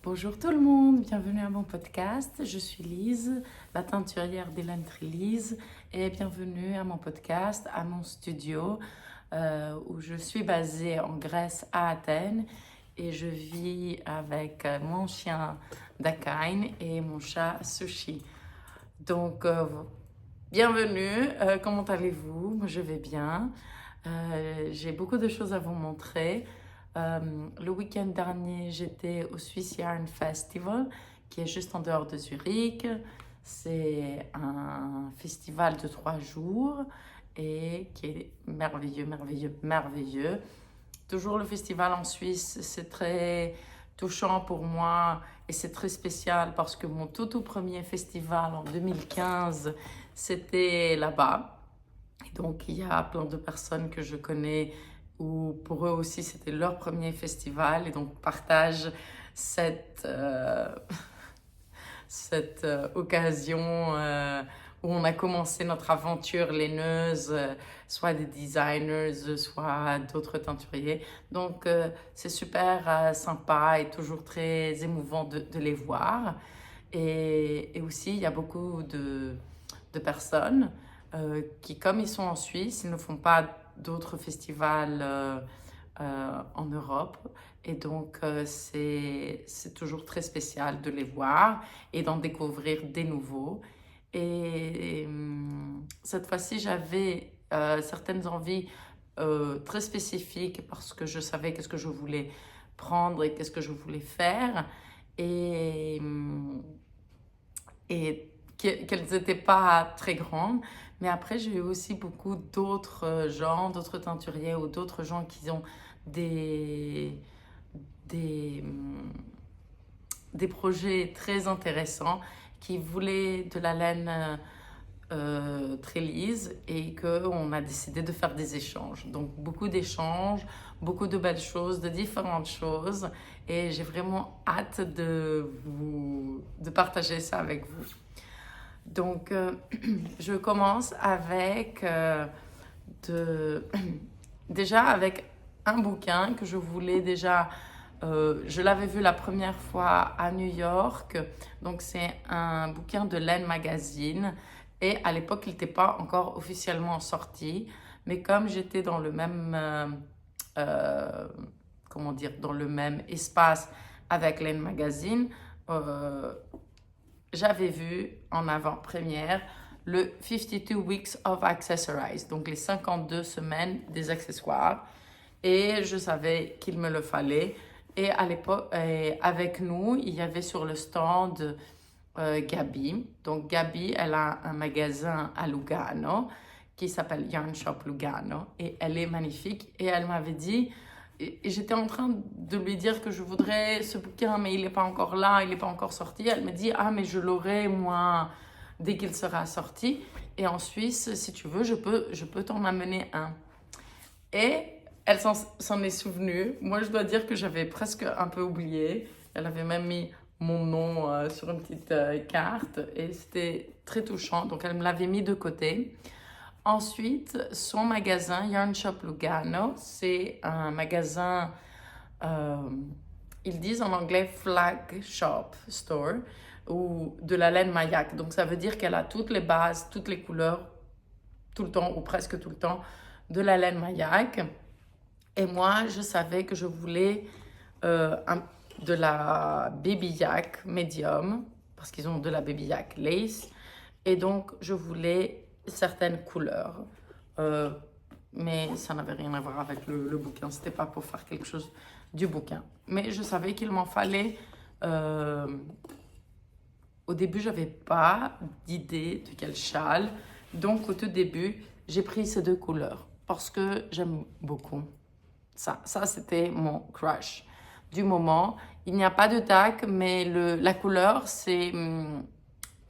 Bonjour tout le monde, bienvenue à mon podcast. Je suis Lise, la teinturière d'Hélène Trilise, et bienvenue à mon podcast, à mon studio où je suis basée en Grèce à Athènes et je vis avec mon chien Dakain et mon chat Sushi. Donc, bienvenue, comment allez-vous? Moi je vais bien. J'ai beaucoup de choses à vous montrer. Le week-end dernier, j'étais au Swiss Yarn Festival, qui est juste en dehors de Zurich. C'est un festival de 3 jours et qui est merveilleux, merveilleux, merveilleux. Toujours le festival en Suisse, c'est très touchant pour moi et c'est très spécial parce que mon tout premier festival en 2015, c'était là-bas. Et donc, il y a plein de personnes que je connais où pour eux aussi c'était leur premier festival et donc partagent cette, cette occasion où on a commencé notre aventure laineuse, soit des designers, soit d'autres teinturiers. Donc, c'est super sympa et toujours très émouvant de les voir. Et aussi, il y a beaucoup de personnes qui, comme ils sont en Suisse, ils ne font pas d'autres festivals en Europe. Et donc, c'est toujours très spécial de les voir et d'en découvrir des nouveaux. Et cette fois-ci, j'avais certaines envies très spécifiques parce que je savais qu'est-ce que je voulais prendre et qu'est-ce que je voulais faire. Et, et qu'elles n'étaient pas très grandes. Mais après, j'ai eu aussi beaucoup d'autres gens, d'autres teinturiers ou d'autres gens qui ont des, des, des projets très intéressants, qui voulaient de la laine très lise et qu'on a décidé de faire des échanges. Donc beaucoup d'échanges, beaucoup de belles choses, de différentes choses et j'ai vraiment hâte de partager ça avec vous. Donc je commence avec déjà avec un bouquin que je voulais déjà je l'avais vu la première fois à New York. Donc, c'est un bouquin de Laine Magazine. Et à l'époque, il n'était pas encore officiellement sorti. Mais comme j'étais dans le même, comment dire, dans le même espace avec Laine Magazine, euh, j'avais vu en avant-première le 52 Weeks of Accessorize, donc les 52 semaines des accessoires. Et je savais qu'il me le fallait. Et à l'époque, avec nous, il y avait sur le stand Gabi. Donc Gabi, elle a un magasin à Lugano qui s'appelle Yarn Shop Lugano. Et elle est magnifique. Et elle m'avait dit, et j'étais en train de lui dire que je voudrais ce bouquin, mais il n'est pas encore là, il n'est pas encore sorti. Elle me dit, ah, mais je l'aurai, moi, dès qu'il sera sorti. Et en Suisse, si tu veux, je peux t'en amener un. Et elle s'en est souvenue. Moi, je dois dire que j'avais presque un peu oublié. Elle avait même mis mon nom sur une petite carte et c'était très touchant. Donc, elle me l'avait mis de côté. Ensuite, son magasin, Yarn Shop Lugano, c'est un magasin, euh, ils disent en anglais flagship store, ou de la laine Mayak. Donc, ça veut dire qu'elle a toutes les bases, toutes les couleurs, tout le temps, ou presque tout le temps, de la laine Mayak. Et moi, je savais que je voulais de la Baby Yak Medium, parce qu'ils ont de la Baby Yak Lace. Et donc, je voulais certaines couleurs. Euh, mais ça n'avait rien à voir avec le bouquin. C'était pas pour faire quelque chose du bouquin. Mais je savais qu'il m'en fallait. Au début, j'avais pas d'idée de quel châle. Donc, au tout début, j'ai pris ces deux couleurs parce que j'aime beaucoup. Ça c'était mon crush du moment. Il n'y a pas de tag, mais la couleur, c'est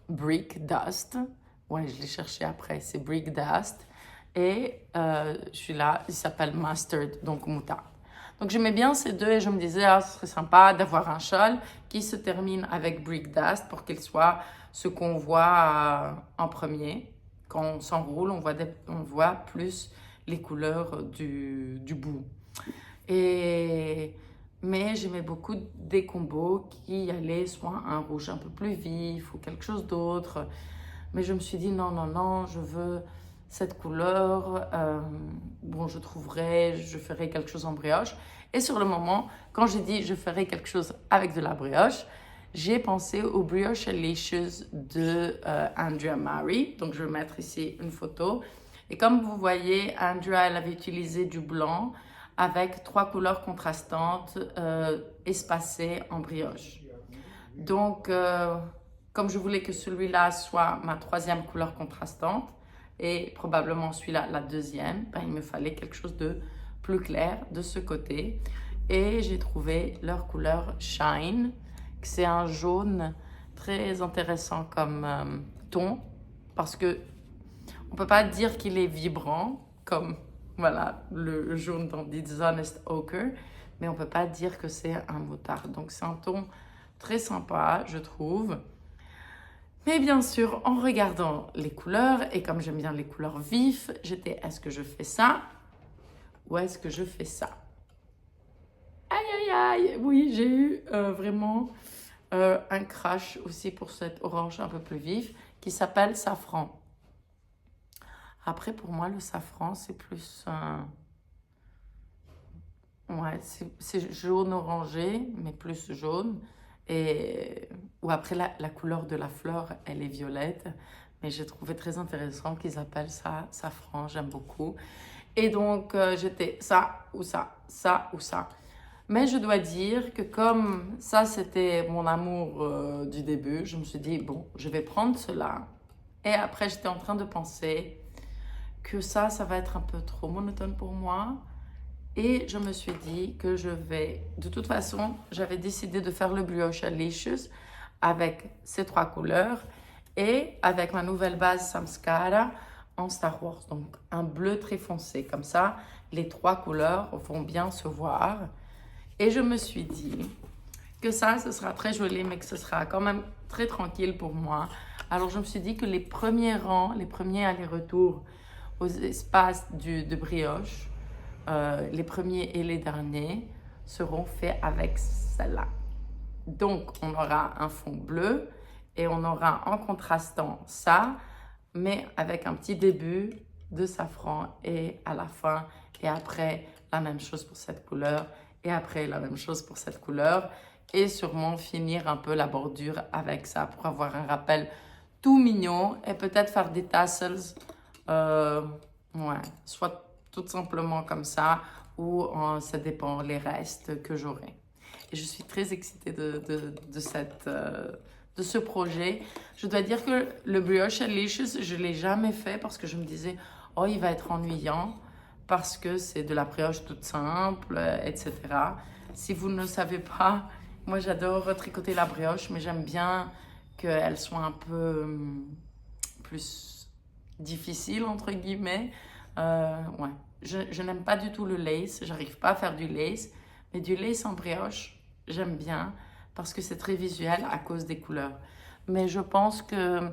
Brick Dust. Ouais, je l'ai cherché après, c'est Brick Dust. Et je suis là, il s'appelle Mustard, donc moutarde. Donc j'aimais bien ces deux et je me disais, ah, ce serait sympa d'avoir un châle qui se termine avec Brick Dust pour qu'il soit ce qu'on voit en premier. Quand on s'enroule, on voit plus les couleurs du bout. Et mais j'aimais beaucoup des combos qui allaient soit un rouge un peu plus vif ou quelque chose d'autre. Mais je me suis dit non, non, non, je veux cette couleur. Bon, je ferai quelque chose en brioche. Et sur le moment, quand j'ai dit je ferai quelque chose avec de la brioche, j'ai pensé aux Brioche Alicious de Andrea Mari. Donc, je vais mettre ici une photo. Et comme vous voyez, Andrea, elle avait utilisé du blanc avec 3 couleurs contrastantes espacées en brioche. Donc, comme je voulais que celui-là soit ma 3e couleur contrastante et probablement celui-là la 2e, ben, il me fallait quelque chose de plus clair de ce côté. Et j'ai trouvé leur couleur Shine. C'est un jaune très intéressant comme ton parce que on peut pas dire qu'il est vibrant comme voilà le jaune dans Dishonest Ochre, mais on peut pas dire que c'est un moutarde. Donc c'est un ton très sympa, je trouve. Mais bien sûr, en regardant les couleurs, et comme j'aime bien les couleurs vives, j'étais, est-ce que je fais ça ou est-ce que je fais ça? Aïe, aïe, aïe! Oui, j'ai eu vraiment un crash aussi pour cet orange un peu plus vif qui s'appelle Safran. Après, pour moi, le safran, c'est plus... ouais, c'est jaune orangé, mais plus jaune. Ou après, la couleur de la fleur, elle est violette. Mais j'ai trouvé très intéressant qu'ils appellent ça safran, j'aime beaucoup. Et donc, j'étais ça ou ça, ça ou ça. Mais je dois dire que comme ça, c'était mon amour du début, je me suis dit, bon, je vais prendre cela. Et après, j'étais en train de penser que ça va être un peu trop monotone pour moi. Et je me suis dit que je vais... De toute façon, j'avais décidé de faire le Brioche Alicious avec ces 3 couleurs et avec ma nouvelle base Samskara en Star Wars. Donc, un bleu très foncé. Comme ça, les 3 couleurs vont bien se voir. Et je me suis dit que ça, ce sera très joli, mais que ce sera quand même très tranquille pour moi. Alors, je me suis dit que les premiers rangs, les premiers allers-retours aux espaces de brioche, les premiers et les derniers seront faits avec celle-là. Donc, on aura un fond bleu et on aura en contrastant ça, mais avec un petit début de safran et à la fin. Et après, la même chose pour cette couleur. Et après, la même chose pour cette couleur. Et sûrement finir un peu la bordure avec ça pour avoir un rappel tout mignon. Et peut-être faire des tassels. Ouais, soit tout simplement comme ça ou ça dépend les restes que j'aurai. Et je suis très excitée de ce projet. Je dois dire que le Brioche Alicious, je ne l'ai jamais fait parce que je me disais, oh, il va être ennuyant parce que c'est de la brioche toute simple, etc. Si vous ne le savez pas, moi j'adore tricoter la brioche, mais j'aime bien qu'elle soit un peu plus difficile, entre guillemets. Ouais. Je n'aime pas du tout le lace, j'arrive pas à faire du lace, mais du lace en brioche, j'aime bien parce que c'est très visuel à cause des couleurs. Mais je pense que,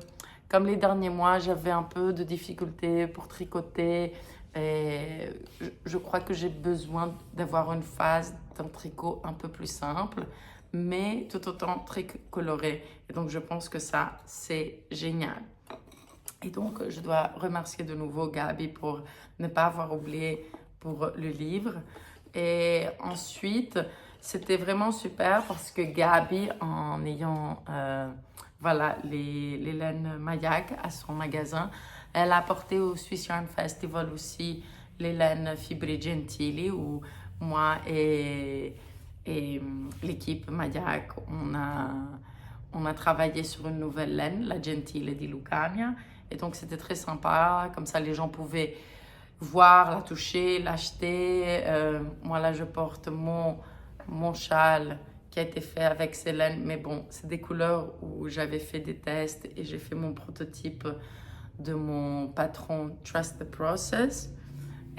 comme les derniers mois, j'avais un peu de difficultés pour tricoter et je crois que j'ai besoin d'avoir une phase d'un tricot un peu plus simple, mais tout autant très coloré. Et donc, je pense que ça, c'est génial. Et donc, je dois remercier de nouveau Gabi pour ne pas avoir oublié pour le livre. Et ensuite, c'était vraiment super parce que Gabi, en ayant voilà, les laines Mayak à son magasin, elle a apporté au Swiss Yarn Festival aussi les laines Fibri Gentili où moi et l'équipe Mayak, on a travaillé sur une nouvelle laine, la Gentile di Lucania. Et donc, c'était très sympa. Comme ça, les gens pouvaient voir, la toucher, l'acheter. Moi, là, je porte mon châle qui a été fait avec ces laines. Mais bon, c'est des couleurs où j'avais fait des tests et j'ai fait mon prototype de mon patron Trust the Process.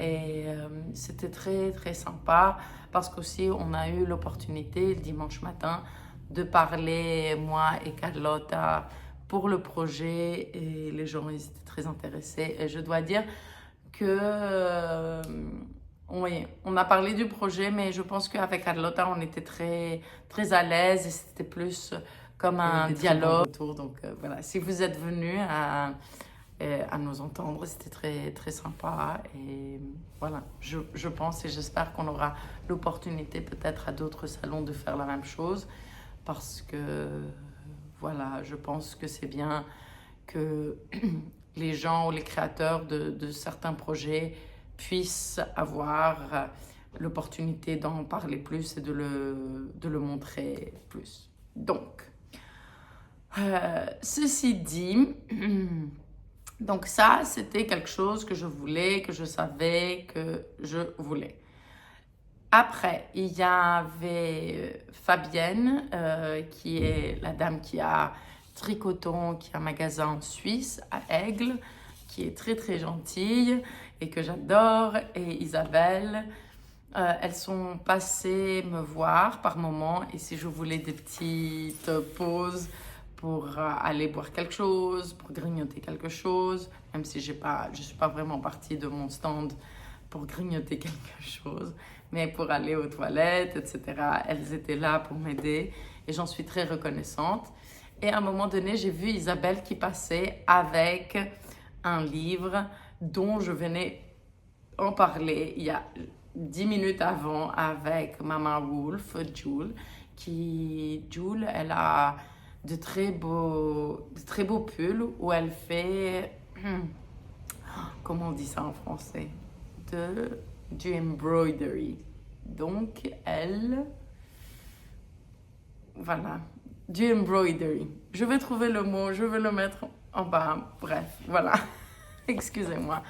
Et c'était très, très sympa parce qu'aussi, on a eu l'opportunité le dimanche matin de parler, moi et Carlotta, pour le projet et les gens ils étaient très intéressés. Et je dois dire que Oui, on a parlé du projet, mais je pense qu'avec Carlotta, on était très, très à l'aise et c'était plus comme un dialogue autour. Donc voilà, si vous êtes venus à nous entendre, c'était très, très sympa. Et voilà, je pense et j'espère qu'on aura l'opportunité peut-être à d'autres salons de faire la même chose parce que voilà, je pense que c'est bien que les gens ou les créateurs de certains projets puissent avoir l'opportunité d'en parler plus et de le montrer plus. Donc, ceci dit, donc ça, c'était quelque chose que je voulais, que je savais, que je voulais. Après, il y avait Fabienne, qui est la dame qui a Tricoton, qui a un magasin en Suisse, à Aigle, qui est très très gentille et que j'adore, et Isabelle. Elles sont passées me voir par moment et si je voulais des petites pauses pour aller boire quelque chose, pour grignoter quelque chose, même si je suis pas vraiment partie de mon stand pour grignoter quelque chose, mais pour aller aux toilettes, etc. Elles étaient là pour m'aider et j'en suis très reconnaissante. Et à un moment donné, j'ai vu Isabelle qui passait avec un livre dont je venais en parler il y a 10 minutes avant avec Mama Wolf, Jules, Jules, elle a de très beaux pulls où elle fait, comment on dit ça en français, du embroidery. Donc, voilà, du embroidery. Je vais trouver le mot, je vais le mettre en bas. Bref, voilà, excusez-moi.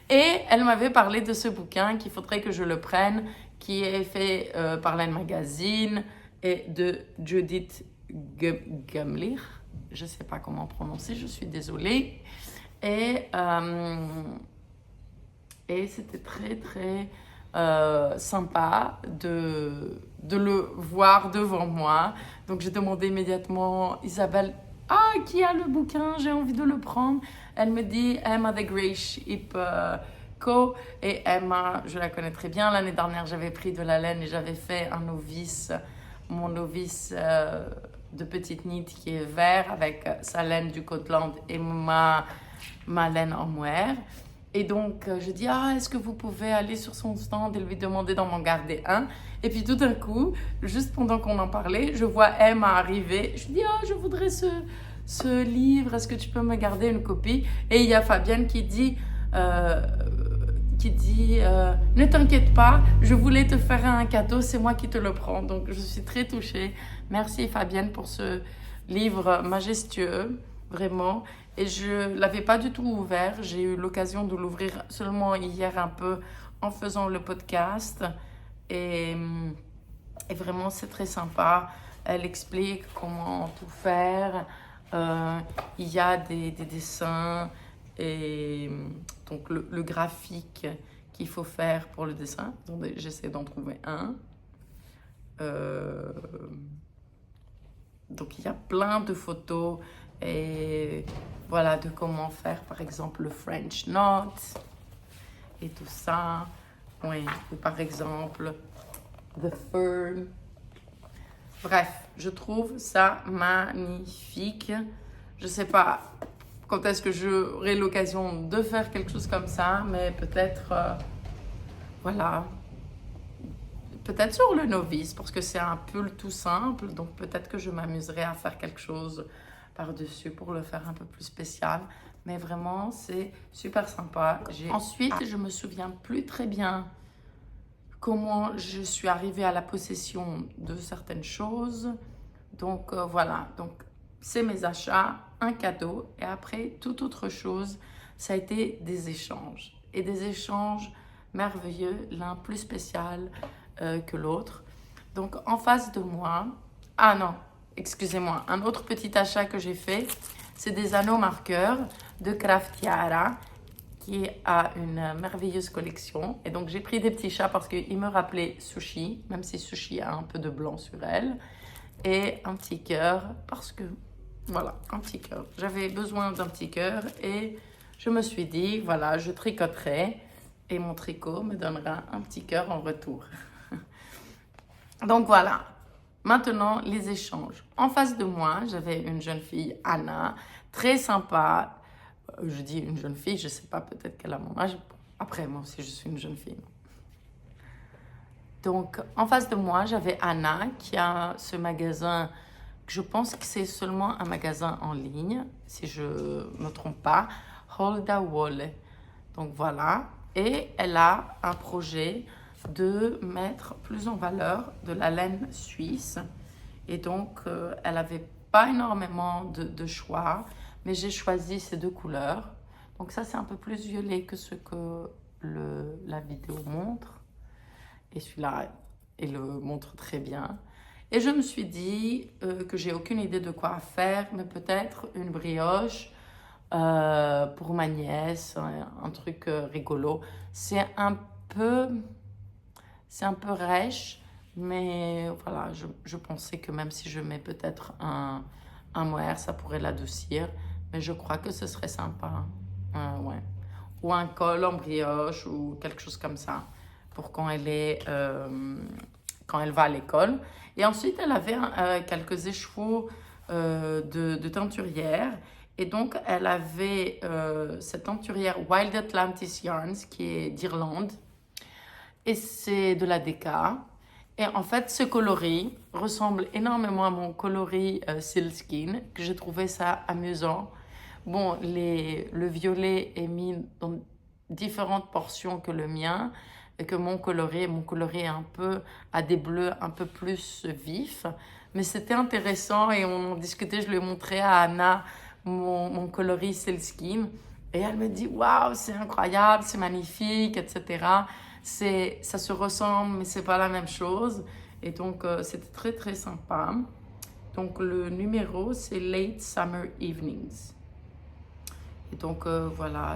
Et elle m'avait parlé de ce bouquin qu'il faudrait que je le prenne, qui est fait par Len Magazine et de Judith Gumlich. Je ne sais pas comment prononcer, je suis désolée. Et c'était très, très sympa de le voir devant moi. Donc, j'ai demandé immédiatement, Isabelle, qui a le bouquin? J'ai envie de le prendre. Elle me dit Emma The Grey Sheep Co. Et Emma, je la connais très bien. L'année dernière, j'avais pris de la laine et j'avais fait mon novice de petite nid qui est vert avec sa laine du Côte-Land et ma laine en mohair. Et donc, je dis, est-ce que vous pouvez aller sur son stand et lui demander d'en m'en garder un? Et puis tout d'un coup, juste pendant qu'on en parlait, je vois Emma arriver. Je dis, je voudrais ce livre, est-ce que tu peux me garder une copie? Et il y a Fabienne qui dit, ne t'inquiète pas, je voulais te faire un cadeau, c'est moi qui te le prends. Donc, je suis très touchée. Merci Fabienne pour ce livre majestueux, vraiment. Et je ne l'avais pas du tout ouvert. J'ai eu l'occasion de l'ouvrir seulement hier un peu en faisant le podcast. Et vraiment, c'est très sympa. Elle explique comment tout faire. Il y a des dessins et donc le graphique qu'il faut faire pour le dessin. Attendez, j'essaie d'en trouver un. Donc, il y a plein de photos et voilà de comment faire par exemple le French knot et tout ça. Oui, ou par exemple the fern. Bref, je trouve ça magnifique. Je sais pas quand est-ce que j'aurai l'occasion de faire quelque chose comme ça, mais peut-être, voilà, peut-être sur le novice, parce que c'est un pull tout simple, donc peut-être que je m'amuserai à faire quelque chose par-dessus pour le faire un peu plus spécial. Mais vraiment, c'est super sympa. Ensuite, je me souviens plus très bien comment je suis arrivée à la possession de certaines choses. Donc voilà, donc c'est mes achats, un cadeau et après toute autre chose, ça a été des échanges. Et des échanges merveilleux, l'un plus spécial que l'autre. Donc en face de moi, excusez-moi, un autre petit achat que j'ai fait, c'est des anneaux marqueurs de Craftiara qui a une merveilleuse collection. Et donc j'ai pris des petits chats parce qu'ils me rappelaient Sushi, même si Sushi a un peu de blanc sur elle. Et un petit cœur parce que, voilà, un petit cœur. J'avais besoin d'un petit cœur et je me suis dit, voilà, je tricoterai et mon tricot me donnera un petit cœur en retour. Donc voilà, maintenant les échanges. En face de moi, j'avais une jeune fille, Anna, très sympa. Je dis une jeune fille, je ne sais pas, peut-être qu'elle a mon âge. Après, moi aussi, je suis une jeune fille. Donc, en face de moi, j'avais Anna qui a ce magasin, je pense que c'est seulement un magasin en ligne, si je ne me trompe pas, Holda Wolle. Donc voilà, et elle a un projet de mettre plus en valeur de la laine suisse. Et donc, elle n'avait pas énormément de choix, mais j'ai choisi ces deux couleurs. Donc ça, c'est un peu plus violet que ce que la vidéo montre. Et celui-là, il le montre très bien. Et je me suis dit que j'ai aucune idée de quoi faire, mais peut-être une brioche pour ma nièce, un truc rigolo. C'est un peu rêche, mais voilà, je pensais que même si je mets peut-être un mohair, ça pourrait l'adoucir. Mais je crois que ce serait sympa. Ouais. Ou un col en brioche ou quelque chose comme ça pour quand elle va à l'école. Et ensuite, elle avait quelques écheveaux de teinturière. Et donc, elle avait cette teinturière Wild Atlantis Yarns qui est d'Irlande. Et c'est de la DK. Et en fait, ce coloris ressemble énormément à mon coloris Sealskin, que j'ai trouvé ça amusant. Bon, le violet est mis dans différentes portions que le mien, et que mon coloris est un peu à des bleus un peu plus vifs. Mais c'était intéressant et on en discutait, je lui ai montré à Anna mon coloris Sealskin. Et elle me dit, waouh, c'est incroyable, c'est magnifique, etc. Ça se ressemble, mais c'est pas la même chose. Et donc, c'était très, très sympa. Donc, le numéro, c'est Late Summer Evenings. Et donc, voilà,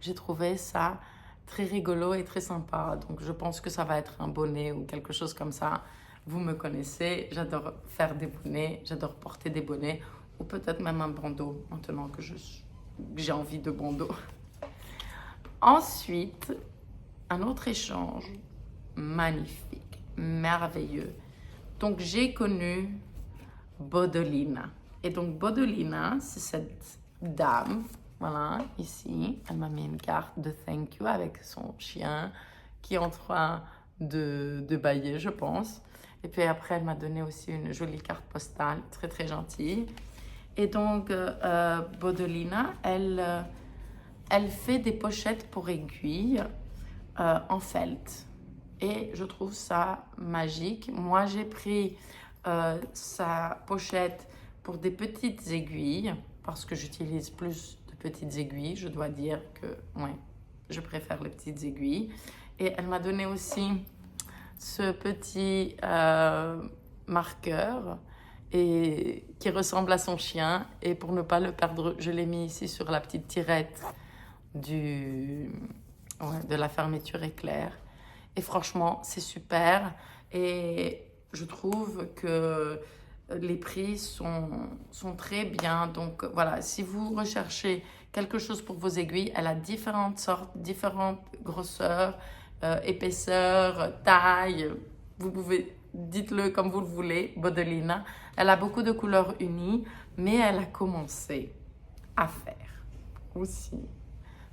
j'ai trouvé ça très rigolo et très sympa. Donc, je pense que ça va être un bonnet ou quelque chose comme ça. Vous me connaissez, j'adore faire des bonnets, j'adore porter des bonnets. Ou peut-être même un bandeau, maintenant que j'ai envie de bandeau. Ensuite, un autre échange magnifique, merveilleux. Donc, j'ai connu Bodolina. Et donc, Bodolina, c'est cette dame, voilà, ici. Elle m'a mis une carte de thank you avec son chien qui est en train de bâiller, je pense. Et puis après, elle m'a donné aussi une jolie carte postale, très, très gentille. Et donc, Bodolina, elle fait des pochettes pour aiguilles en felt. Et je trouve ça magique. Moi, j'ai pris sa pochette pour des petites aiguilles parce que j'utilise plus de petites aiguilles. Je dois dire que ouais, je préfère les petites aiguilles. Et elle m'a donné aussi ce petit marqueur et qui ressemble à son chien. Et pour ne pas le perdre, je l'ai mis ici sur la petite tirette de la fermeture éclair. Et franchement, c'est super. Et je trouve que les prix sont très bien. Donc voilà, si vous recherchez quelque chose pour vos aiguilles, elle a différentes sortes, différentes grosseurs, épaisseurs, tailles. Vous pouvez, dites-le comme vous le voulez, Bodolina. Elle a beaucoup de couleurs unies, mais elle a commencé à faire aussi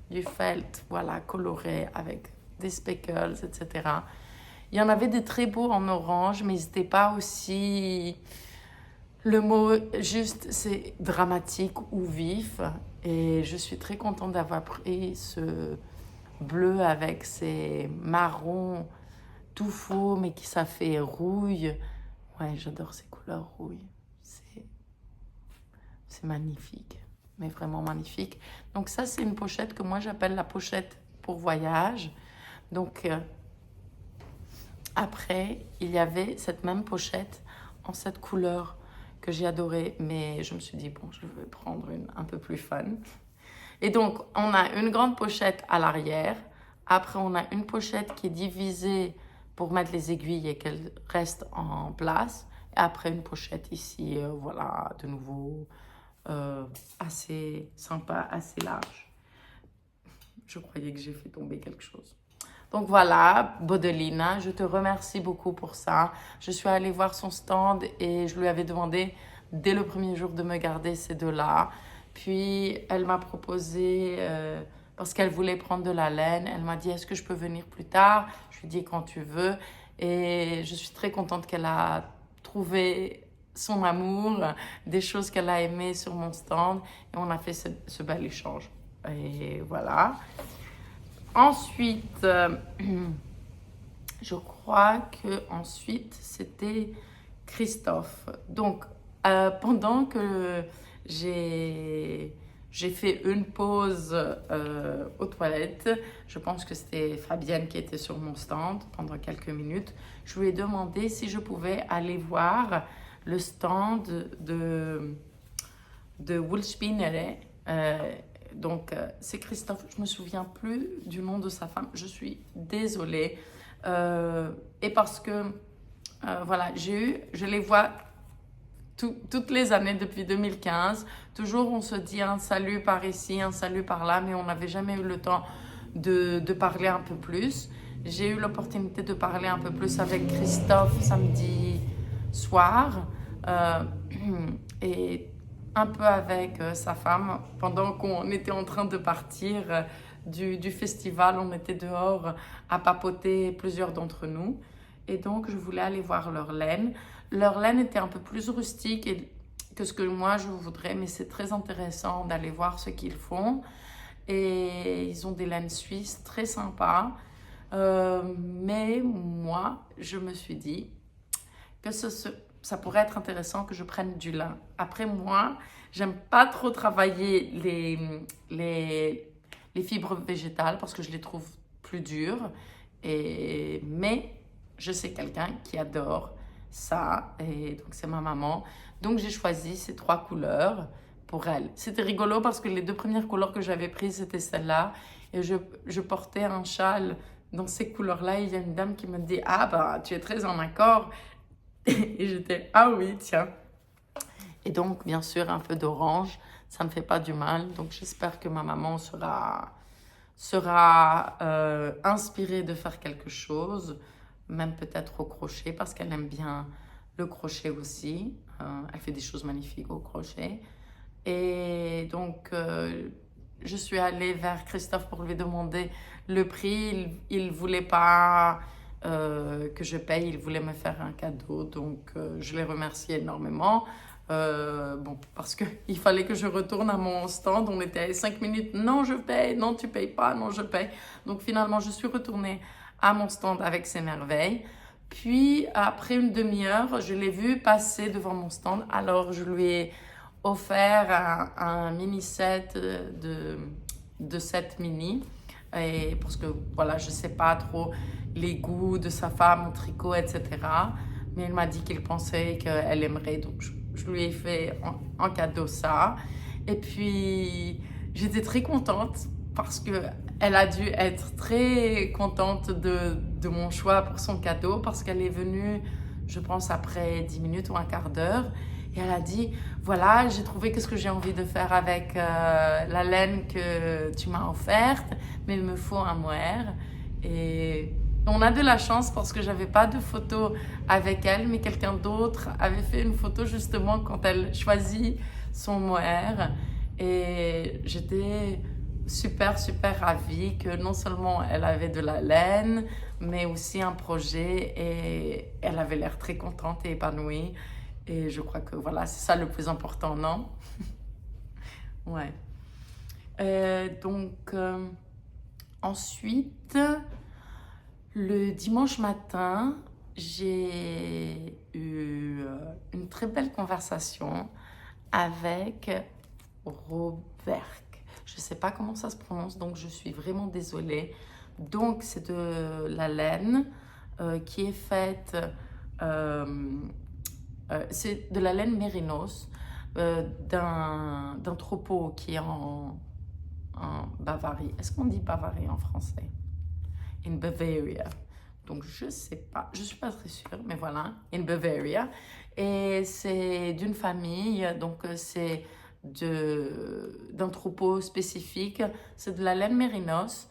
du felt, voilà, coloré avec des speckles, etc. Il y en avait des très beaux en orange, mais ils n'étaient pas aussi... Le mot juste, c'est dramatique ou vif. Et je suis très contente d'avoir pris ce bleu avec ces marrons tout faux, mais qui ça fait rouille. Ouais, j'adore ces couleurs rouille. C'est magnifique, mais vraiment magnifique. Donc ça, c'est une pochette que moi, j'appelle la pochette pour voyage. Donc, après, il y avait cette même pochette en cette couleur que j'ai adorée, mais je me suis dit, bon, je vais prendre une un peu plus fun. Et donc, on a une grande pochette à l'arrière. Après, on a une pochette qui est divisée pour mettre les aiguilles et qu'elle reste en place. Et après, une pochette ici, voilà, de nouveau, assez sympa, assez large. Je croyais que j'ai fait tomber quelque chose. Donc voilà, Bodelina, je te remercie beaucoup pour ça. Je suis allée voir son stand et je lui avais demandé dès le premier jour de me garder ces deux-là. Puis elle m'a proposé, parce qu'elle voulait prendre de la laine, elle m'a dit est-ce que je peux venir plus tard? Je lui ai dit quand tu veux. Et je suis très contente qu'elle a trouvé son amour, des choses qu'elle a aimées sur mon stand. Et on a fait ce bel échange. Et voilà. Ensuite, je crois que ensuite c'était Christophe. Donc, pendant que j'ai fait une pause aux toilettes, je pense que c'était Fabienne qui était sur mon stand pendant quelques minutes, je lui ai demandé si je pouvais aller voir le stand de Woolspinner. Donc, c'est Christophe. Je ne me souviens plus du nom de sa femme. Je suis désolée. Et parce que, voilà, je les vois toutes les années depuis 2015. Toujours, on se dit un salut par ici, un salut par là, mais on n'avait jamais eu le temps de parler un peu plus. J'ai eu l'opportunité de parler un peu plus avec Christophe samedi soir. Et un peu avec sa femme pendant qu'on était en train de partir du festival. On était dehors à papoter, plusieurs d'entre nous. Et donc, je voulais aller voir leur laine. Leur laine était un peu plus rustique que ce que moi je voudrais, mais c'est très intéressant d'aller voir ce qu'ils font. Et ils ont des laines suisses très sympas. Mais moi, je me suis dit que ça pourrait être intéressant que je prenne du lin. Après, moi, j'aime pas trop travailler les fibres végétales parce que je les trouve plus dures. Mais je sais quelqu'un qui adore ça, et donc c'est ma maman. Donc j'ai choisi ces 3 couleurs pour elle. C'était rigolo parce que les 2 premières couleurs que j'avais prises, c'était celle-là. Et je portais un châle dans ces couleurs-là. Et il y a une dame qui me dit « Ah, bah, tu es très en accord ». Et j'étais, ah oui, tiens. Et donc, bien sûr, un peu d'orange, ça ne me fait pas du mal. Donc, j'espère que ma maman sera inspirée de faire quelque chose, même peut-être au crochet, parce qu'elle aime bien le crochet aussi. Elle fait des choses magnifiques au crochet. Et donc, je suis allée vers Christophe pour lui demander le prix. Il ne voulait pas que je paye, il voulait me faire un cadeau, donc je l'ai remercié énormément. Bon, parce qu'il fallait que je retourne à mon stand, on était à 5 minutes, non je paye, non tu payes pas, non je paye. Donc finalement je suis retournée à mon stand avec ces merveilles. Puis après une demi-heure, je l'ai vu passer devant mon stand, alors je lui ai offert un mini set de 7 mini. Et parce que voilà, je sais pas trop les goûts de sa femme en tricot, etc. Mais elle m'a dit qu'il pensait qu'elle aimerait, donc je lui ai fait en cadeau ça. Et puis j'étais très contente parce qu'elle a dû être très contente de mon choix pour son cadeau, parce qu'elle est venue, je pense, après 10 minutes ou un quart d'heure. Et elle a dit, voilà, j'ai trouvé ce que j'ai envie de faire avec la laine que tu m'as offerte, mais il me faut un mohair. Et on a de la chance parce que j'avais pas de photo avec elle, mais quelqu'un d'autre avait fait une photo justement quand elle choisit son mohair. Et j'étais super, super ravie que non seulement elle avait de la laine, mais aussi un projet, et elle avait l'air très contente et épanouie. Et je crois que voilà, c'est ça le plus important, non? Ouais. Donc, ensuite, le dimanche matin, j'ai eu une très belle conversation avec Robert. Je ne sais pas comment ça se prononce, donc je suis vraiment désolée. Donc, c'est de la laine qui est faite... c'est de la laine mérinos d'un troupeau qui est en Bavarie. Est-ce qu'on dit Bavarie en français? In Bavaria. Donc, je sais pas. Je suis pas très sûre, mais voilà. In Bavaria. Et c'est d'une famille. Donc, c'est d'un troupeau spécifique. C'est de la laine mérinos.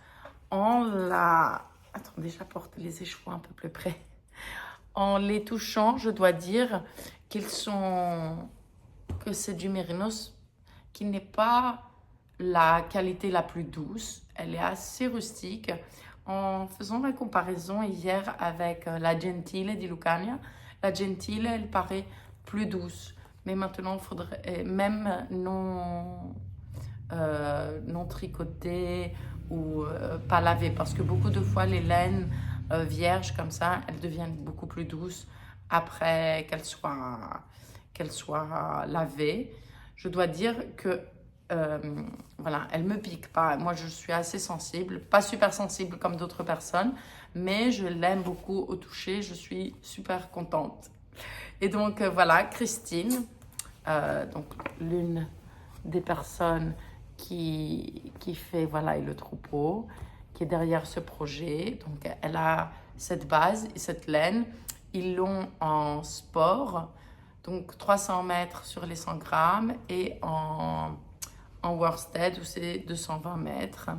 En la... Attendez, j'apporte les écheveaux un peu plus près. En les touchant, je dois dire que c'est du mérinos qui n'est pas la qualité la plus douce. Elle est assez rustique. En faisant la comparaison hier avec la Gentile di Lucania, la Gentile, elle paraît plus douce. Mais maintenant, il faudrait, même non tricotée ou pas lavée, parce que beaucoup de fois, les laines vierges comme ça, elles deviennent beaucoup plus douces après qu'elles soient lavées. Je dois dire que voilà, elle me pique pas. Moi, je suis assez sensible, pas super sensible comme d'autres personnes, mais je l'aime beaucoup au toucher. Je suis super contente. Et donc, voilà, Christine, donc l'une des personnes qui fait, voilà, le troupeau, qui est derrière ce projet. Donc, elle a cette base et cette laine. Ils l'ont en sport, donc 300 mètres sur les 100 grammes et en worsted où c'est 220 mètres,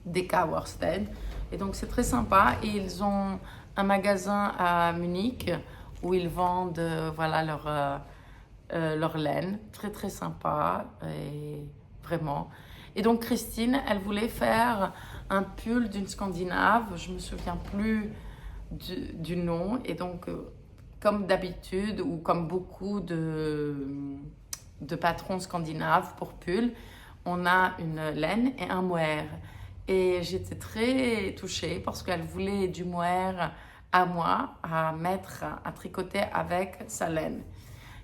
DK worsted. Et donc c'est très sympa. Et ils ont un magasin à Munich où ils vendent voilà, leur laine. Très très sympa et vraiment. Et donc Christine, elle voulait faire un pull d'une Scandinave. Je me souviens plus du nom. Et donc comme d'habitude ou comme beaucoup de patrons scandinaves pour pull, on a une laine et un mohair. Et j'étais très touchée parce qu'elle voulait du mohair à moi, à mettre, à tricoter avec sa laine.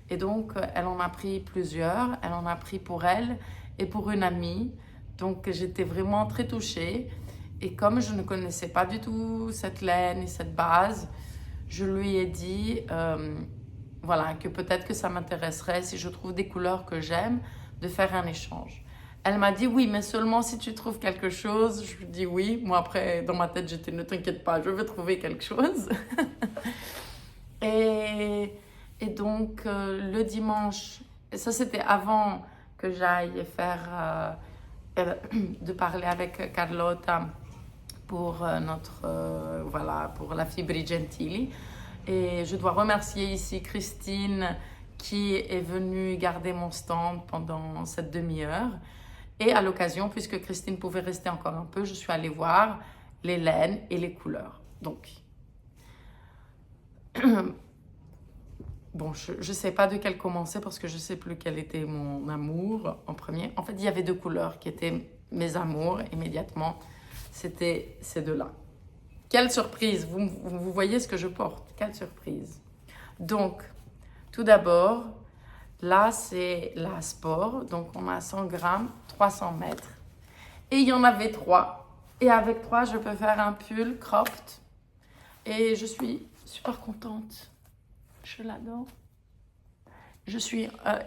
Et donc, elle en a pris plusieurs. Elle en a pris pour elle et pour une amie. Donc, j'étais vraiment très touchée. Et comme je ne connaissais pas du tout cette laine et cette base, je lui ai dit voilà, que peut-être que ça m'intéresserait, si je trouve des couleurs que j'aime, de faire un échange. Elle m'a dit oui, mais seulement si tu trouves quelque chose. Je lui dis oui. Moi, après, dans ma tête, j'étais ne t'inquiète pas, je vais trouver quelque chose. et donc, le dimanche, et ça c'était avant que j'aille faire, de parler avec Carlotta pour voilà, pour la Fibri Gentili. Et je dois remercier ici Christine qui est venue garder mon stand pendant cette demi-heure. Et à l'occasion, puisque Christine pouvait rester encore un peu, je suis allée voir les laines et les couleurs. Donc, bon, je ne sais pas de quelle commencer parce que je ne sais plus quel était mon amour en premier. En fait, il y avait deux couleurs qui étaient mes amours immédiatement. C'était ces deux-là. Quelle surprise! Vous voyez ce que je porte. Quelle surprise! Donc, tout d'abord, là, c'est la sport. Donc, on a 100 grammes, 300 mètres. Et il y en avait 3. Et avec 3, je peux faire un pull cropped. Et je suis super contente. Je l'adore.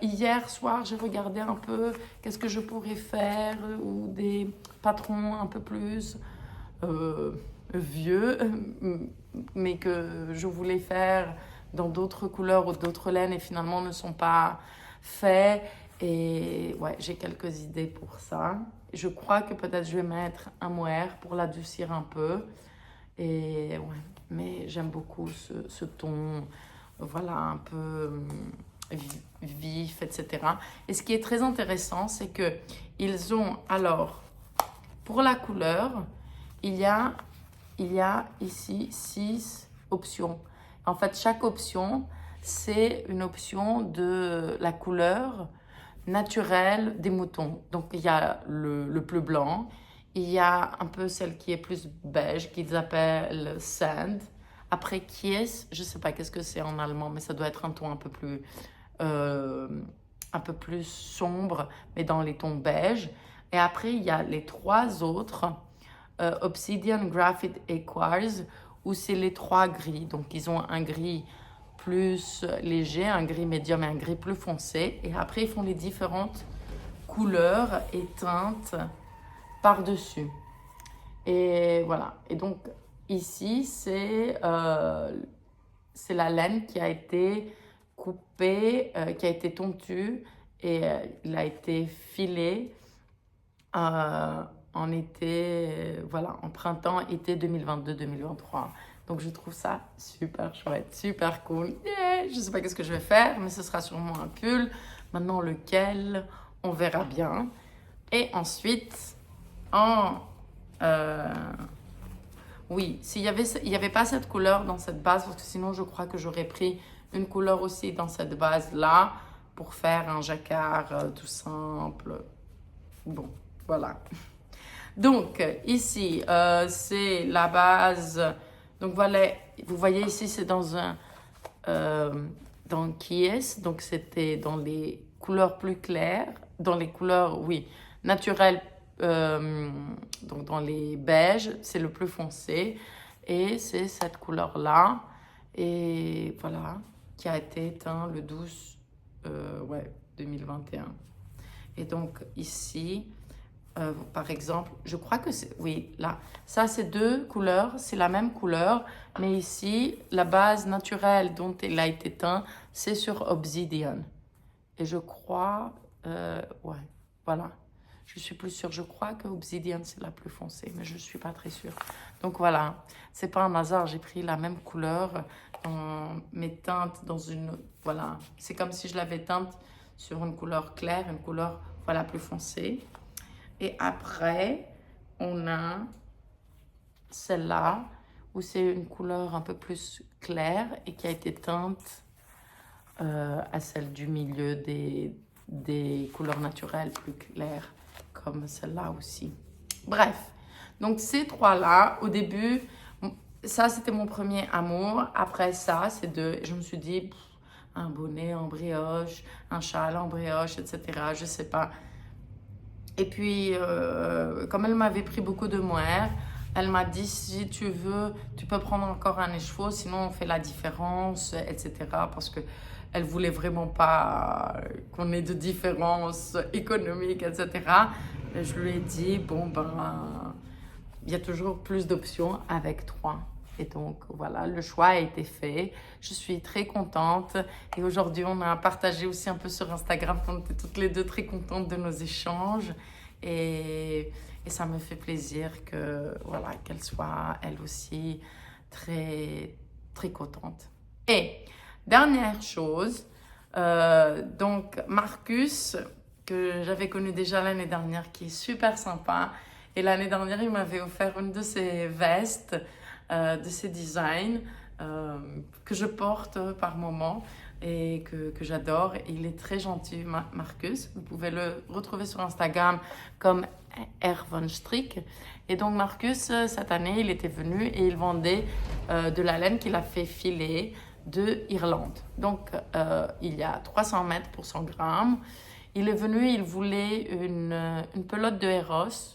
Hier soir, j'ai regardé un peu qu'est-ce que je pourrais faire ou des patrons un peu plus vieux, mais que je voulais faire dans d'autres couleurs ou d'autres laines et finalement ne sont pas faits. Et ouais, j'ai quelques idées pour ça. Je crois que peut-être je vais mettre un mohair pour l'adoucir un peu. Et ouais, mais j'aime beaucoup ce ton, voilà, un peu vif, etc. Et ce qui est très intéressant, c'est que ils ont, alors, pour la couleur, il y a ici 6 options. En fait, chaque option, c'est une option de la couleur naturelle des moutons. Donc, il y a le bleu blanc, il y a un peu celle qui est plus beige, qu'ils appellent sand. Après, Kies, je ne sais pas qu'est-ce que c'est en allemand, mais ça doit être un ton un peu plus sombre, mais dans les tons beige. Et après, il y a les 3 autres, Obsidian, Graphite et Quartz, où c'est les 3 gris. Donc, ils ont un gris plus léger, un gris médium et un gris plus foncé. Et après, ils font les différentes couleurs et teintes par-dessus. Et voilà. Et donc, ici, c'est la laine qui a été coupée, qui a été tondue et il a été filé en été, voilà, en printemps, été 2022-2023. Donc je trouve ça super chouette, super cool. Yeah, je sais pas qu'est-ce que je vais faire, mais ce sera sûrement un pull. Maintenant lequel, on verra bien. Et ensuite, euh, oui, il y avait pas cette couleur dans cette base, parce que sinon je crois que j'aurais pris une couleur aussi dans cette base-là pour faire un jacquard tout simple. Bon, voilà. Donc, ici, c'est la base. Donc, voilà, vous voyez ici, c'est dans Kies. Donc, c'était dans les couleurs plus claires, dans les couleurs, oui, naturelles. Donc, dans les beiges, c'est le plus foncé. Et c'est cette couleur-là. Et voilà, qui a été éteint le 12, ouais, 2021. Et donc, ici, par exemple, je crois que c'est, oui, là, ça c'est deux couleurs, c'est la même couleur, mais ici, la base naturelle dont il a été teint, c'est sur Obsidian. Et je crois, ouais, voilà, je suis plus sûre, je crois que Obsidian c'est la plus foncée, mais je ne suis pas très sûre. Donc voilà, c'est pas un hasard, j'ai pris la même couleur, mes teintes dans une, voilà, c'est comme si je l'avais teinte sur une couleur claire, une couleur, voilà, plus foncée. Et après, on a celle-là, où c'est une couleur un peu plus claire et qui a été teinte à celle du milieu des couleurs naturelles plus claires, comme celle-là aussi. Bref, donc ces trois-là, au début, ça c'était mon premier amour. Après ça, c'est deux. Je me suis dit, un bonnet en brioche, un châle en brioche, etc. Je sais pas. Et puis, comme elle m'avait pris beaucoup de mohair, elle m'a dit, si tu veux, tu peux prendre encore un écheveau, sinon on fait la différence, etc. Parce que elle voulait vraiment pas qu'on ait de différence économique, etc. Et je lui ai dit, bon, ben, il y a toujours plus d'options avec trois. Et donc, voilà, le choix a été fait. Je suis très contente. Et aujourd'hui, on a partagé aussi un peu sur Instagram. On était toutes les deux très contentes de nos échanges. Et ça me fait plaisir que, voilà, qu'elle soit, elle aussi, très, très contente. Et, dernière chose, donc, Marcus, que j'avais connu déjà l'année dernière, qui est super sympa. Et l'année dernière, il m'avait offert une de ses vestes, de ses designs, que je porte par moment et que j'adore. Il est très gentil, Marcus. Vous pouvez le retrouver sur Instagram comme Ervonstrick. Et donc Marcus, cette année, il était venu et il vendait de la laine qu'il a fait filer de Irlande. Donc, il y a 300 mètres pour 100 grammes. Il est venu, il voulait une pelote de Eros,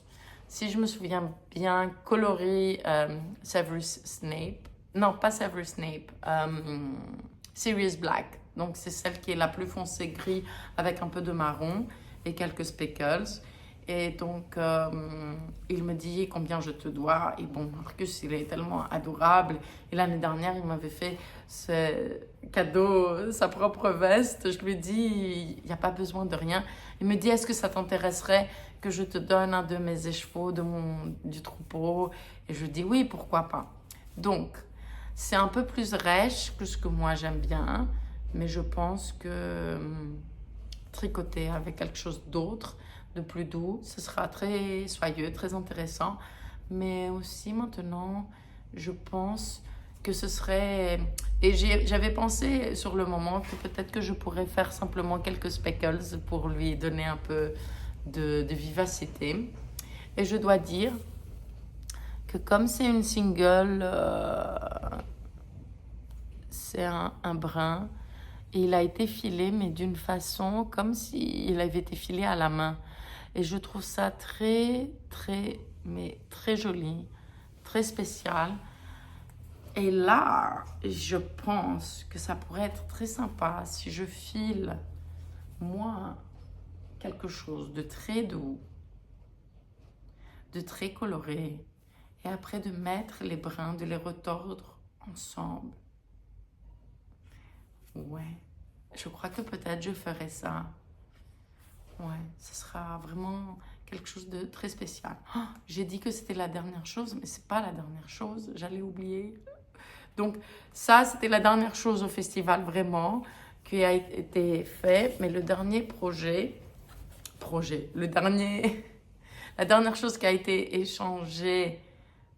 si je me souviens bien, coloris Severus Snape. Non, pas Severus Snape, Sirius Black. Donc, c'est celle qui est la plus foncée gris avec un peu de marron et quelques speckles. Et donc, il me dit combien je te dois. Et bon, Marcus, il est tellement adorable. Et l'année dernière, il m'avait fait ce cadeau, sa propre veste. Je lui ai dit, il n'y a pas besoin de rien. Il me dit, est-ce que ça t'intéresserait que je te donne un de mes écheveaux du troupeau? Et je dis, oui, pourquoi pas. Donc, c'est un peu plus rêche que ce que moi j'aime bien. Mais je pense que tricoter avec quelque chose d'autre, de plus doux, ce sera très soyeux, très intéressant. Mais aussi maintenant, je pense que ce serait... Et j'avais pensé sur le moment que peut-être que je pourrais faire simplement quelques speckles pour lui donner un peu de vivacité. Et je dois dire que comme c'est une single, c'est un brun, et il a été filé, mais d'une façon comme s'il avait été filé à la main. Et je trouve ça très, très, mais très joli, très spécial. Et là, je pense que ça pourrait être très sympa si je file, moi, quelque chose de très doux, de très coloré, et après de mettre les brins, de les retordre ensemble. Ouais, je crois que peut-être je ferai ça. Ouais, ce sera vraiment quelque chose de très spécial. Oh, j'ai dit que c'était la dernière chose, mais c'est pas la dernière chose. J'allais oublier. Donc ça, c'était la dernière chose au festival vraiment qui a été fait. Mais le dernier le dernier, la dernière chose qui a été échangée,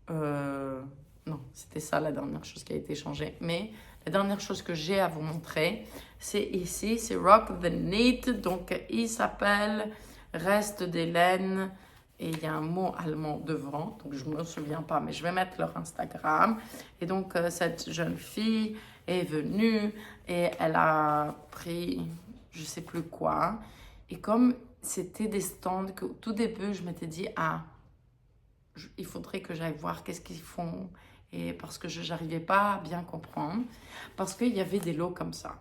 non, c'était ça la dernière chose qui a été échangée. Mais la dernière chose que j'ai à vous montrer, c'est ici, c'est Rock the Knit. Donc il s'appelle Reste des laines. Et il y a un mot allemand devant, donc je ne me souviens pas, mais je vais mettre leur Instagram. Et donc, cette jeune fille est venue et elle a pris, je ne sais plus quoi. Et comme c'était des stands que, au tout début, je m'étais dit, ah, il faudrait que j'aille voir qu'est-ce qu'ils font. Et parce que je n'arrivais pas à bien comprendre. Parce qu'il y avait des lots comme ça,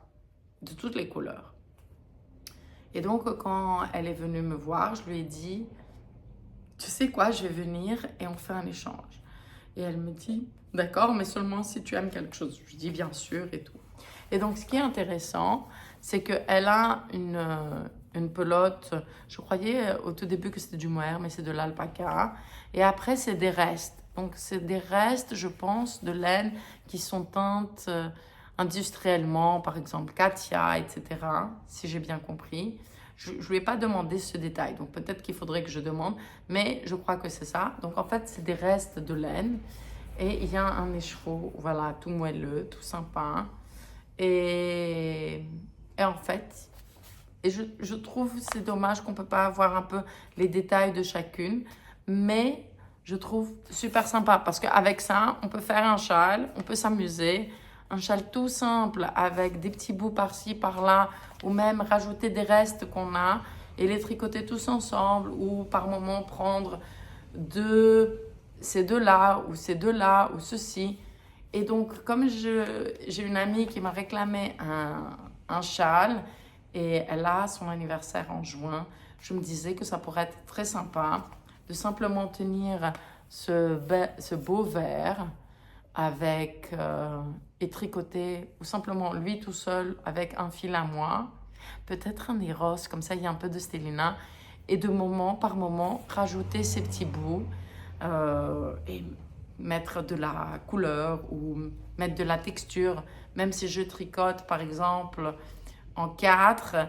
de toutes les couleurs. Et donc, quand elle est venue me voir, je lui ai dit, tu sais quoi, je vais venir et on fait un échange. Et elle me dit, d'accord, mais seulement si tu aimes quelque chose. Je dis, bien sûr et tout. Et donc, ce qui est intéressant, c'est qu'elle a une pelote, je croyais au tout début que c'était du mohair, mais c'est de l'alpaca. Et après, c'est des restes. Donc, c'est des restes, je pense, de laine qui sont teintes industriellement, par exemple, Katia, etc., si j'ai bien compris. Je ne lui ai pas demandé ce détail, donc peut-être qu'il faudrait que je demande, mais je crois que c'est ça. Donc en fait, c'est des restes de laine et il y a un écheveau, voilà, tout moelleux, tout sympa. Et, et en fait, je trouve c'est dommage qu'on ne peut pas avoir un peu les détails de chacune, mais je trouve super sympa parce qu'avec ça, on peut faire un châle, on peut s'amuser. Un châle tout simple avec des petits bouts par-ci, par-là, ou même rajouter des restes qu'on a et les tricoter tous ensemble, ou par moment prendre ces deux-là, ou ces deux-là, ou ceci. Et donc, comme j'ai une amie qui m'a réclamé un châle, et elle a son anniversaire en juin, je me disais que ça pourrait être très sympa de simplement tenir ce beau verre avec et tricoter ou simplement lui tout seul avec un fil à moi, peut-être un Eros, comme ça il y a un peu de Stélina, et de moment par moment rajouter ces petits bouts et mettre de la couleur ou mettre de la texture, même si je tricote par exemple en 4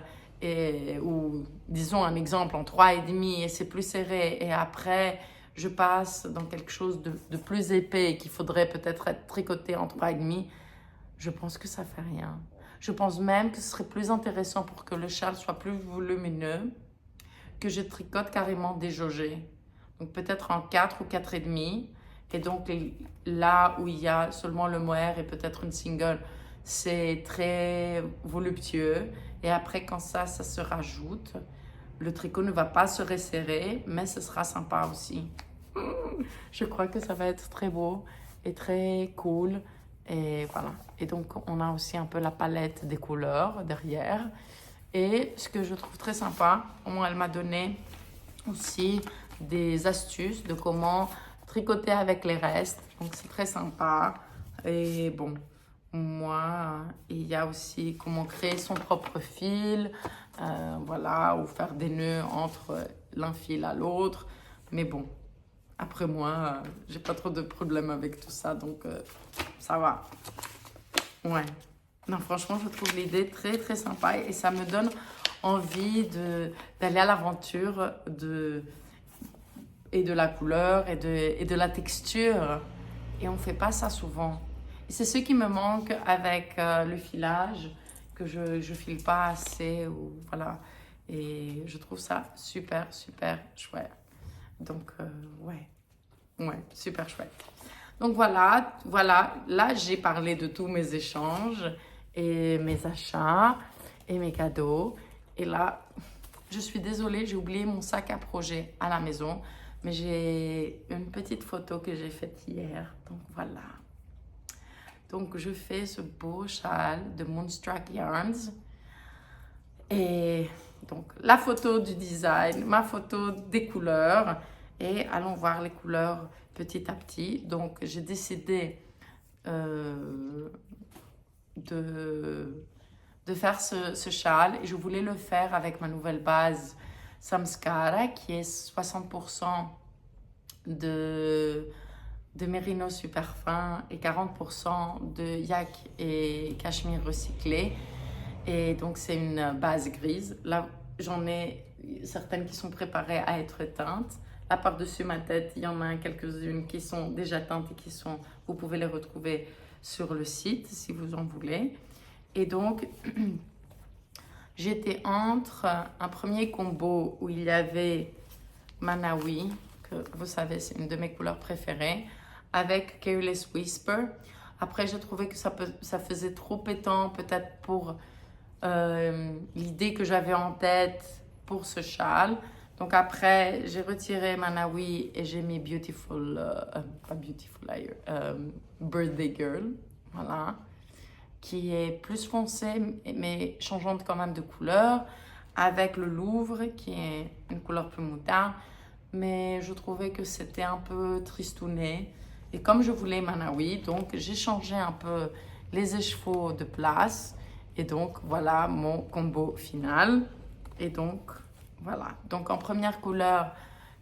ou disons un exemple en 3,5 et c'est plus serré et après je passe dans quelque chose de plus épais et qu'il faudrait peut-être être tricoté en 3,5, je pense que ça fait rien. Je pense même que ce serait plus intéressant pour que le châle soit plus volumineux que je tricote carrément déjaugé. Donc peut-être en 4 ou 4,5. Et donc là où il y a seulement le mohair et peut-être une single, c'est très voluptueux. Et après quand ça se rajoute, le tricot ne va pas se resserrer, mais ce sera sympa aussi. Je crois que ça va être très beau et très cool. Et voilà. Et donc, on a aussi un peu la palette des couleurs derrière. Et ce que je trouve très sympa, elle m'a donné aussi des astuces de comment tricoter avec les restes. Donc, c'est très sympa. Et bon, moi, il y a aussi comment créer son propre fil. Voilà, ou faire des nœuds entre l'un fil à l'autre. Mais bon, après moi, j'ai pas trop de problèmes avec tout ça, donc ça va. Ouais. Non, franchement, je trouve l'idée très, très sympa et ça me donne envie d'aller à l'aventure et de la couleur et de la texture. Et on fait pas ça souvent. Et c'est ce qui me manque avec le filage, que je file pas assez, ou voilà. Et je trouve ça super, super chouette. Donc, ouais, super chouette. Donc voilà, là j'ai parlé de tous mes échanges et mes achats et mes cadeaux. Et là, je suis désolée, j'ai oublié mon sac à projet à la maison, mais j'ai une petite photo que j'ai faite hier. Donc voilà. Donc je fais ce beau châle de Moonstruck Yarns. Et donc la photo du design, ma photo des couleurs. Et allons voir les couleurs petit à petit. Donc, j'ai décidé de faire ce châle. Et je voulais le faire avec ma nouvelle base Samskara, qui est 60% de mérino super fin et 40% de yak et cachemire recyclé. Et donc, c'est une base grise. Là, j'en ai certaines qui sont préparées à être teintes. Là, par-dessus ma tête, il y en a quelques-unes qui sont déjà teintes et vous pouvez les retrouver sur le site si vous en voulez. Et donc, j'étais entre un premier combo où il y avait Manawi, que vous savez, c'est une de mes couleurs préférées, avec Careless Whisper. Après, j'ai trouvé que ça faisait trop pétant, peut-être pour l'idée que j'avais en tête pour ce châle. Donc après, j'ai retiré Manawi et j'ai mis pas Beautiful Birthday Girl, voilà, qui est plus foncé mais changeante quand même de couleur, avec le Louvre qui est une couleur plus moutarde, mais je trouvais que c'était un peu tristouné. Et comme je voulais Manawi, donc j'ai changé un peu les échevaux de place. Et donc, voilà mon combo final. Et donc, voilà. Donc, en première couleur,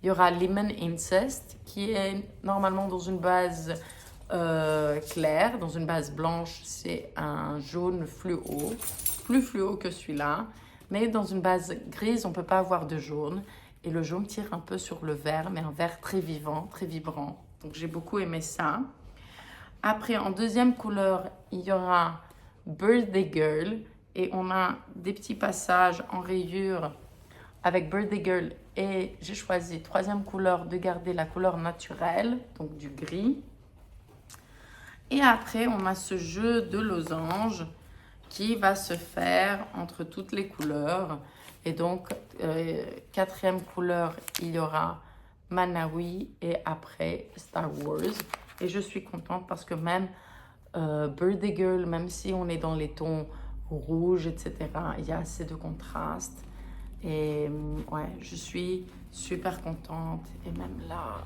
il y aura Lemon Incest, qui est normalement dans une base claire, dans une base blanche. C'est un jaune fluo, plus fluo que celui-là. Mais dans une base grise, on ne peut pas avoir de jaune. Et le jaune tire un peu sur le vert, mais un vert très vivant, très vibrant. Donc, j'ai beaucoup aimé ça. Après, en deuxième couleur, il y aura Birthday Girl et on a des petits passages en rayures avec Birthday Girl et j'ai choisi troisième couleur de garder la couleur naturelle, donc du gris. Et après, on a ce jeu de losange qui va se faire entre toutes les couleurs. Et donc, quatrième couleur, il y aura Manawi et après Star Wars. Et je suis contente parce que même Birthday Girl, même si on est dans les tons rouges, etc., il y a assez de contraste. Et ouais, je suis super contente. Et même là,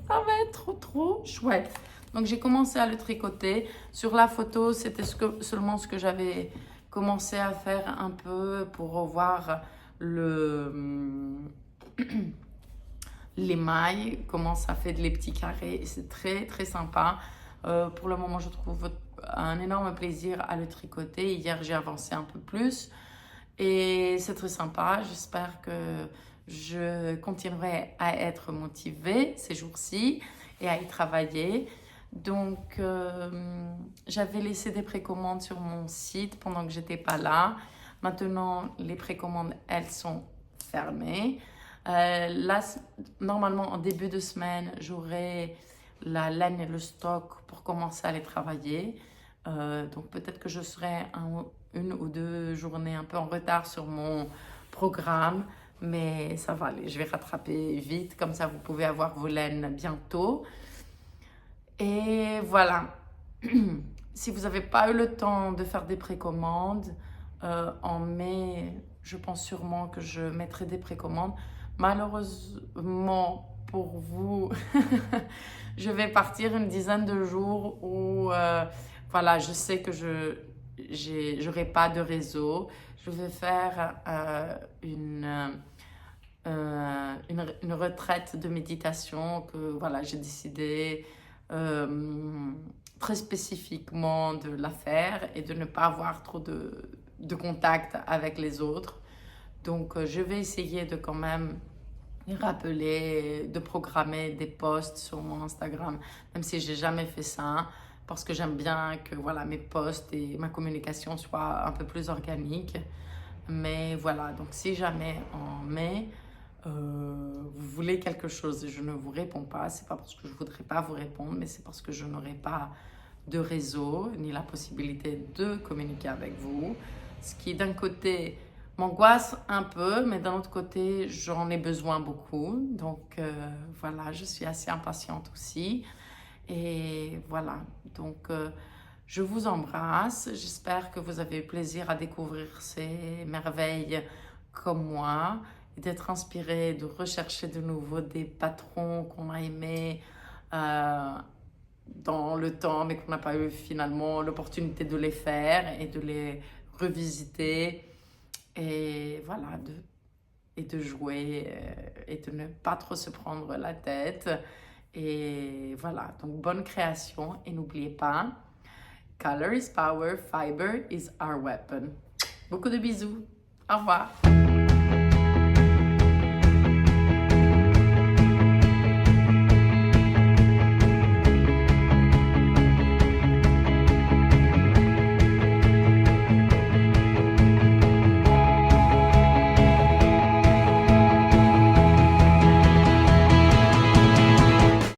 ça va être trop chouette. Donc, j'ai commencé à le tricoter. Sur la photo, c'était seulement ce que j'avais commencé à faire un peu pour revoir les mailles, comment ça fait les petits carrés. C'est très sympa. Pour le moment, je trouve un énorme plaisir à le tricoter. Hier, j'ai avancé un peu plus et c'est très sympa. J'espère que je continuerai à être motivée ces jours-ci et à y travailler. Donc, j'avais laissé des précommandes sur mon site pendant que j'étais pas là. Maintenant, les précommandes, elles sont fermées. Là, normalement, en début de semaine, j'aurai la laine et le stock pour commencer à les travailler. Donc, peut-être que je serai une ou deux journées un peu en retard sur mon programme, mais ça va aller. Je vais rattraper vite, comme ça, vous pouvez avoir vos laines bientôt. Et voilà. Si vous n'avez pas eu le temps de faire des précommandes, en mai, je pense sûrement que je mettrai des précommandes. Malheureusement pour vous, je vais partir une dizaine de jours où, voilà, je sais que je n'aurai pas de réseau. Je vais faire une retraite de méditation que, voilà, j'ai décidé très spécifiquement de la faire et de ne pas avoir trop de contact avec les autres. Donc, je vais essayer de quand même rappeler, de programmer des posts sur mon Instagram, même si j'ai jamais fait ça, parce que j'aime bien que voilà, mes posts et ma communication soient un peu plus organiques. Mais voilà, donc si jamais en mai, vous voulez quelque chose et je ne vous réponds pas, c'est pas parce que je voudrais pas vous répondre, mais c'est parce que je n'aurai pas de réseau ni la possibilité de communiquer avec vous. Ce qui d'un côté m'angoisse un peu, mais d'un autre côté j'en ai besoin beaucoup. Donc voilà, je suis assez impatiente aussi. Et voilà, donc je vous embrasse. J'espère que vous avez plaisir à découvrir ces merveilles comme moi, et d'être inspiré, de rechercher de nouveau des patrons qu'on a aimés dans le temps, mais qu'on n'a pas eu finalement l'opportunité de les faire et de les revisiter. Et voilà, et de jouer et de ne pas trop se prendre la tête. Et voilà, donc bonne création et n'oubliez pas, color is power, fiber is our weapon. Beaucoup de bisous, au revoir.